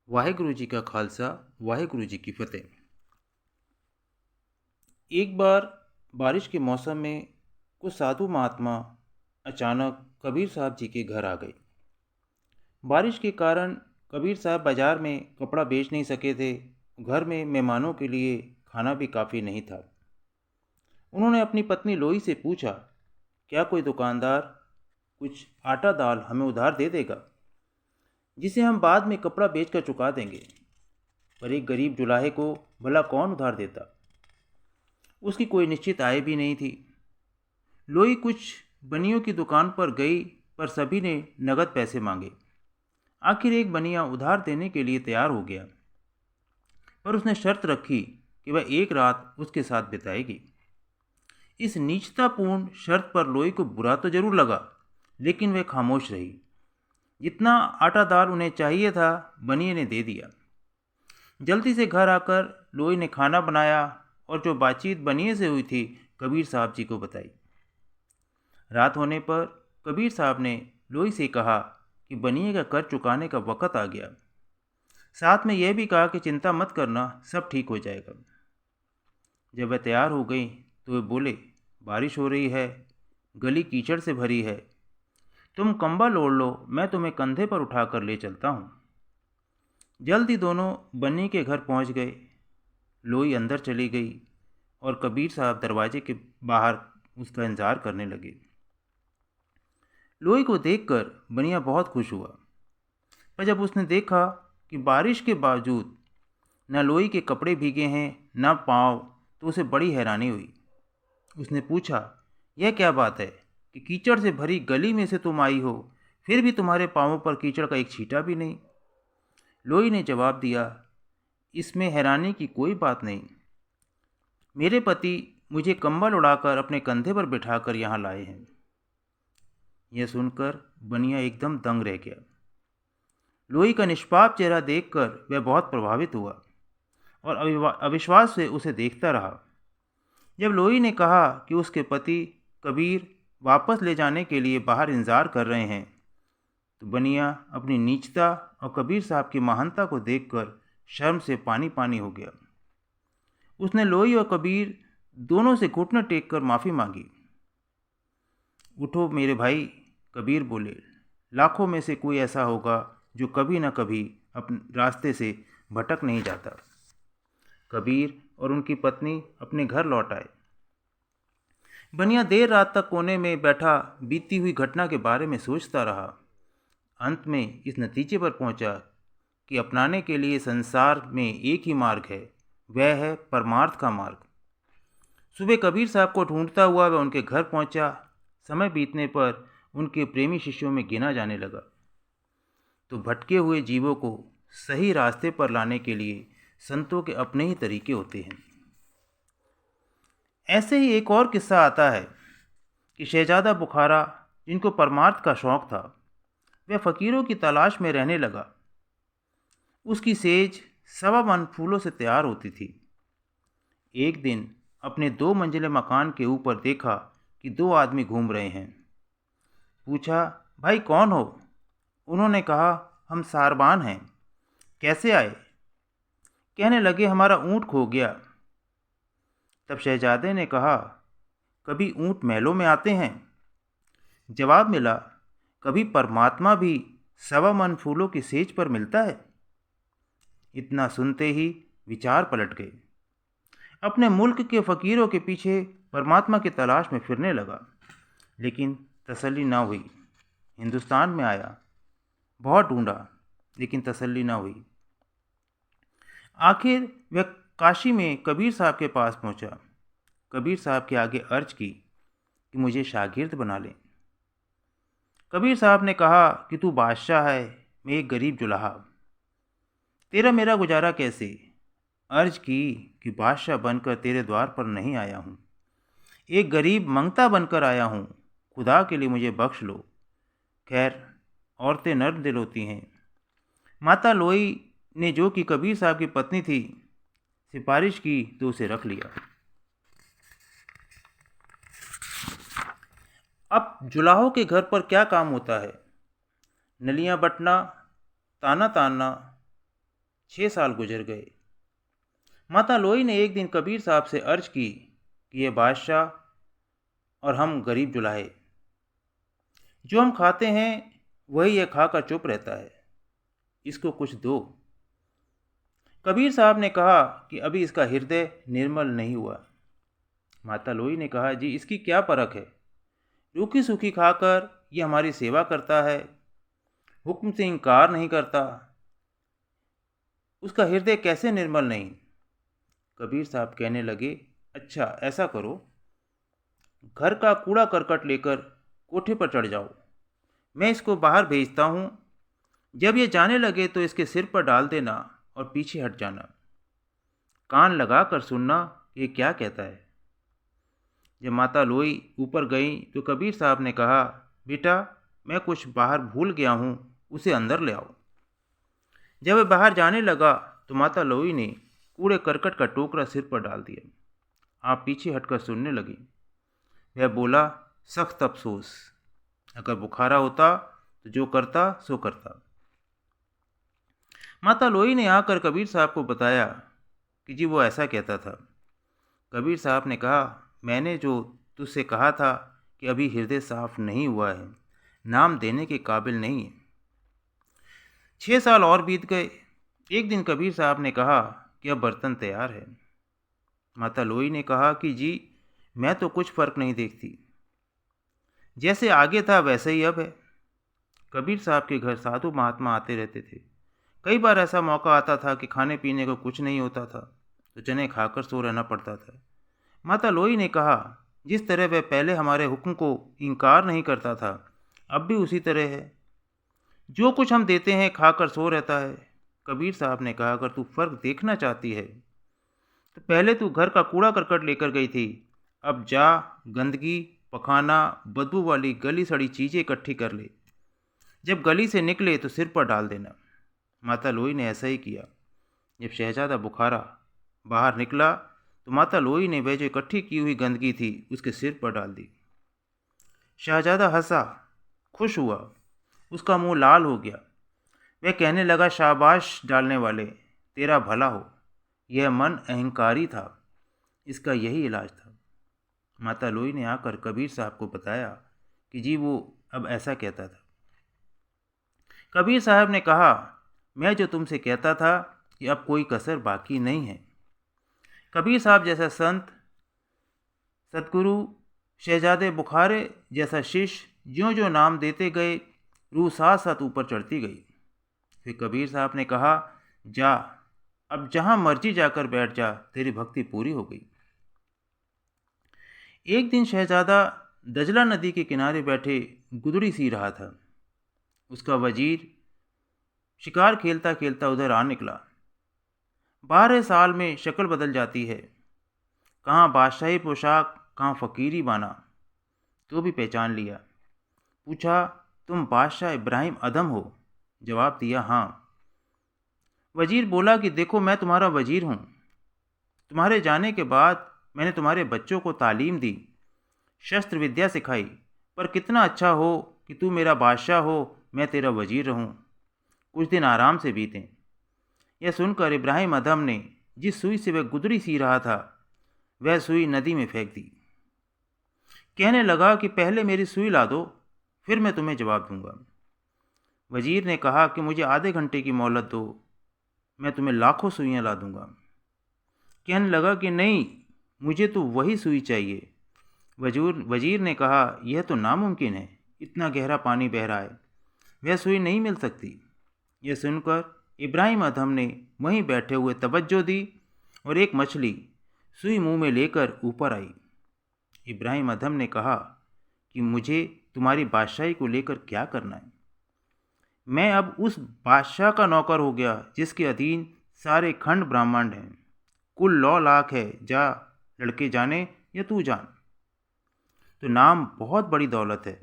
वाहेगुरु जी का खालसा वाहेगुरु जी की फतेह। एक बार बारिश के मौसम में कुछ साधु महात्मा अचानक कबीर साहब जी के घर आ गए। बारिश के कारण कबीर साहब बाजार में कपड़ा बेच नहीं सके थे। घर में मेहमानों के लिए खाना भी काफ़ी नहीं था। उन्होंने अपनी पत्नी लोई से पूछा, क्या कोई दुकानदार कुछ आटा दाल हमें उधार दे देगा, जिसे हम बाद में कपड़ा बेचकर चुका देंगे। पर एक गरीब जुलाहे को भला कौन उधार देता। उसकी कोई निश्चित आय भी नहीं थी। लोई कुछ बनियों की दुकान पर गई, पर सभी ने नगद पैसे मांगे। आखिर एक बनिया उधार देने के लिए तैयार हो गया, पर उसने शर्त रखी कि वह एक रात उसके साथ बिताएगी। इस नीचतापूर्ण शर्त पर लोई को बुरा तो जरूर लगा, लेकिन वह खामोश रही। जितना आटा दाल उन्हें चाहिए था, बनिए ने दे दिया। जल्दी से घर आकर लोई ने खाना बनाया और जो बातचीत बनिए से हुई थी, कबीर साहब जी को बताई। रात होने पर कबीर साहब ने लोई से कहा कि बनिए का कर्ज चुकाने का वक़्त आ गया। साथ में यह भी कहा कि चिंता मत करना, सब ठीक हो जाएगा। जब वह तैयार हो गई तो वे बोले, बारिश हो रही है, गली कीचड़ से भरी है, तुम कंबल ओढ़ लो, मैं तुम्हें कंधे पर उठाकर ले चलता हूँ। जल्द ही दोनों बन्नी के घर पहुँच गए। लोई अंदर चली गई और कबीर साहब दरवाजे के बाहर उसका इंतजार करने लगे। लोई को देखकर बनिया बहुत खुश हुआ, पर जब उसने देखा कि बारिश के बावजूद न लोई के कपड़े भीगे हैं न पाँव, तो उसे बड़ी हैरानी हुई। उसने पूछा, यह क्या बात है कि कीचड़ से भरी गली में से तुम आई हो, फिर भी तुम्हारे पाँवों पर कीचड़ का एक छींटा भी नहीं। लोई ने जवाब दिया, इसमें हैरानी की कोई बात नहीं। मेरे पति मुझे कंबल उड़ाकर अपने कंधे पर बिठाकर यहाँ लाए हैं। यह सुनकर बनिया एकदम दंग रह गया। लोई का निष्पाप चेहरा देखकर वह बहुत प्रभावित हुआ और अविश्वास से उसे देखता रहा। जब लोई ने कहा कि उसके पति कबीर वापस ले जाने के लिए बाहर इंतजार कर रहे हैं, तो बनिया अपनी नीचता और कबीर साहब की महानता को देखकर शर्म से पानी पानी हो गया। उसने लोई और कबीर दोनों से घुटने टेक कर माफ़ी मांगी। उठो मेरे भाई, कबीर बोले, लाखों में से कोई ऐसा होगा जो कभी न कभी अपने रास्ते से भटक नहीं जाता। कबीर और उनकी पत्नी अपने घर लौट आए। बनिया देर रात तक कोने में बैठा बीती हुई घटना के बारे में सोचता रहा। अंत में इस नतीजे पर पहुंचा कि अपनाने के लिए संसार में एक ही मार्ग है, वह है परमार्थ का मार्ग। सुबह कबीर साहब को ढूंढता हुआ वह उनके घर पहुंचा। समय बीतने पर उनके प्रेमी शिष्यों में गिना जाने लगा। तो भटके हुए जीवों को सही रास्ते पर लाने के लिए संतों के अपने ही तरीके होते हैं। ऐसे ही एक और किस्सा आता है कि शहजादा बुखारा, जिनको परमार्थ का शौक था, वह फकीरों की तलाश में रहने लगा। उसकी सेज 1.25 मन फूलों से तैयार होती थी। एक दिन अपने 2 मंजिले मकान के ऊपर देखा कि 2 आदमी घूम रहे हैं। पूछा, भाई कौन हो? उन्होंने कहा, हम सारबान हैं। कैसे आए? कहने लगे, हमारा ऊँट खो गया। तब शहजादे ने कहा, कभी ऊँट महलों में आते हैं? जवाब मिला, कभी परमात्मा भी 1.25 मन फूलों की सेज पर मिलता है। इतना सुनते ही विचार पलट गए। अपने मुल्क के फकीरों के पीछे परमात्मा की तलाश में फिरने लगा, लेकिन तसल्ली ना हुई। हिंदुस्तान में आया, बहुत ढूंढा, लेकिन तसल्ली ना हुई। आखिर वह काशी में कबीर साहब के पास पहुंचा। कबीर साहब के आगे अर्ज की कि मुझे शागिर्द बना लें। कबीर साहब ने कहा कि तू बादशाह है, मैं एक गरीब जुलाहा, तेरा मेरा गुजारा कैसे? अर्ज की कि बादशाह बनकर तेरे द्वार पर नहीं आया हूँ, एक गरीब मंगता बनकर आया हूँ, खुदा के लिए मुझे बख्श लो। खैर, औरतें नर्म दिल होती हैं। माता लोई ने, जो कि कबीर साहब की पत्नी थी, सिफारिश की तो उसे रख लिया। अब जुलाहों के घर पर क्या काम होता है? नलियां बटना, ताना तानना, 6 साल गुजर गए। माता लोई ने एक दिन कबीर साहब से अर्ज की कि ये बादशाह और हम गरीब जुलाहे, जो हम खाते हैं वही ये खाकर चुप रहता है, इसको कुछ दो। कबीर साहब ने कहा कि अभी इसका हृदय निर्मल नहीं हुआ। माता लोई ने कहा, जी इसकी क्या परख है, रूखी सूखी खाकर ये हमारी सेवा करता है, हुक्म से इनकार नहीं करता, उसका हृदय कैसे निर्मल नहीं। कबीर साहब कहने लगे, अच्छा ऐसा करो, घर का कूड़ा करकट लेकर कोठे पर चढ़ जाओ, मैं इसको बाहर भेजता हूँ, जब ये जाने लगे तो इसके सिर पर डाल देना और पीछे हट जाना, कान लगा कर सुनना ये क्या कहता है। जब माता लोई ऊपर गई तो कबीर साहब ने कहा, बेटा मैं कुछ बाहर भूल गया हूँ, उसे अंदर ले आओ। जब वह बाहर जाने लगा तो माता लोई ने कूड़े करकट का टोकरा सिर पर डाल दिया। आप पीछे हटकर सुनने लगी। वह बोला, सख्त अफसोस, अगर बुखारा होता तो जो करता सो करता। माता लोई ने आकर कबीर साहब को बताया कि जी वो ऐसा कहता था। कबीर साहब ने कहा, मैंने जो तुझसे कहा था कि अभी हृदय साफ नहीं हुआ है, नाम देने के काबिल नहीं है। 6 साल और बीत गए। एक दिन कबीर साहब ने कहा कि अब बर्तन तैयार है। माता लोई ने कहा कि जी मैं तो कुछ फर्क नहीं देखती, जैसे आगे था वैसे ही अब है। कबीर साहब के घर साधु महात्मा आते रहते थे। कई बार ऐसा मौका आता था कि खाने पीने को कुछ नहीं होता था तो चने खाकर सो रहना पड़ता था। माता लोई ने कहा, जिस तरह वह पहले हमारे हुक्म को इनकार नहीं करता था, अब भी उसी तरह है, जो कुछ हम देते हैं खाकर सो रहता है। कबीर साहब ने कहा, अगर तू फर्क देखना चाहती है तो पहले तू घर का कूड़ा करकट लेकर गई थी, अब जा गंदगी पखाना बदबू वाली गली सड़ी चीज़ें इकट्ठी कर ले, जब गली से निकले तो सिर पर डाल देना। माता लोई ने ऐसा ही किया। जब शहजादा बुखारा बाहर निकला तो माता लोई ने वह जो इकट्ठी की हुई गंदगी थी उसके सिर पर डाल दी। शहजादा हंसा, खुश हुआ, उसका मुंह लाल हो गया। वह कहने लगा, शाबाश डालने वाले, तेरा भला हो, यह मन अहंकारी था, इसका यही इलाज था। माता लोई ने आकर कबीर साहब को बताया कि जी वो अब ऐसा कहता था। कबीर साहब ने कहा, मैं जो तुमसे कहता था कि अब कोई कसर बाकी नहीं है। कबीर साहब जैसा संत, सतगुरु, शहजादे बुखारे जैसा शिष्य ज्यों ज्यों नाम देते गए, रूह साथ साथ ऊपर चढ़ती गई। फिर कबीर साहब ने कहा, जा अब जहाँ मर्जी जाकर बैठ जा, तेरी भक्ति पूरी हो गई। एक दिन शहजादा दजला नदी के किनारे बैठे गुदड़ी सी रहा था। उसका वजीर शिकार खेलता खेलता उधर आ निकला। 12 साल में शक्ल बदल जाती है, कहाँ बादशाही पोशाक कहाँ फ़कीरी बाना, तो भी पहचान लिया। पूछा, तुम बादशाह इब्राहिम अदम हो? जवाब दिया, हाँ। वजीर बोला कि देखो मैं तुम्हारा वजीर हूँ, तुम्हारे जाने के बाद मैंने तुम्हारे बच्चों को तालीम दी, शस्त्र विद्या सिखाई, पर कितना अच्छा हो कि तू मेरा बादशाह हो, मैं तेरा वजीर रहूँ, कुछ दिन आराम से बीतें। यह सुनकर इब्राहिम अदम ने जिस सुई से वह गुदड़ी सी रहा था वह सुई नदी में फेंक दी। कहने लगा कि पहले मेरी सुई ला दो, फिर मैं तुम्हें जवाब दूंगा। वजीर ने कहा कि मुझे आधे घंटे की मोहलत दो, मैं तुम्हें लाखों सुइयाँ ला दूंगा। कहने लगा कि नहीं, मुझे तो वही सुई चाहिए। वजीर ने कहा, यह तो नामुमकिन है, इतना गहरा पानी बह रहा है, वह सुई नहीं मिल सकती। यह सुनकर इब्राहिम अदम ने वहीं बैठे हुए तवज्जो दी और एक मछली सुई मुंह में लेकर ऊपर आई। इब्राहिम अदम ने कहा कि मुझे तुम्हारी बादशाही को लेकर क्या करना है? मैं अब उस बादशाह का नौकर हो गया जिसके अधीन सारे खंड ब्रह्मांड हैं, कुल 9 लाख है, जा लड़के जाने या तू जान। तो नाम बहुत बड़ी दौलत है,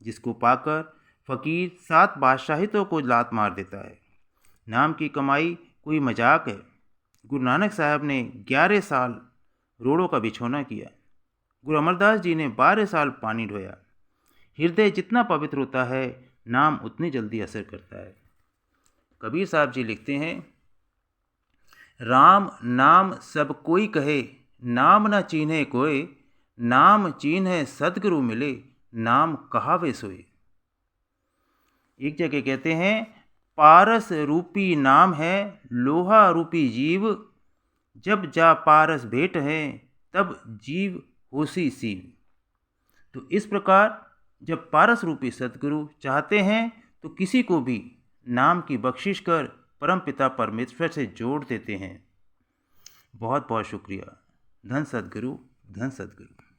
जिसको पाकर फ़कीर 7 बादशाहितों को लात मार देता है। नाम की कमाई कोई मजाक है। गुरु नानक साहब ने 11 साल रोड़ों का बिछौना किया। गुरु अमरदास जी ने 12 साल पानी ढोया। हृदय जितना पवित्र होता है, नाम उतनी जल्दी असर करता है। कबीर साहब जी लिखते हैं, राम नाम सब कोई कहे, नाम न चीन्हे कोय, नाम चीन्हे सद्गुरु मिले, नाम कहावे सोए। एक जगह कहते हैं, पारस रूपी नाम है, लोहा रूपी जीव, जब जा पारस भेंट है, तब जीव होसी सीव। तो इस प्रकार जब पारस रूपी सद्गुरु चाहते हैं तो किसी को भी नाम की बख्शिश कर परमपिता परमेश्वर से जोड़ देते हैं। बहुत बहुत शुक्रिया। धन सद्गुरु, धन सद्गुरु।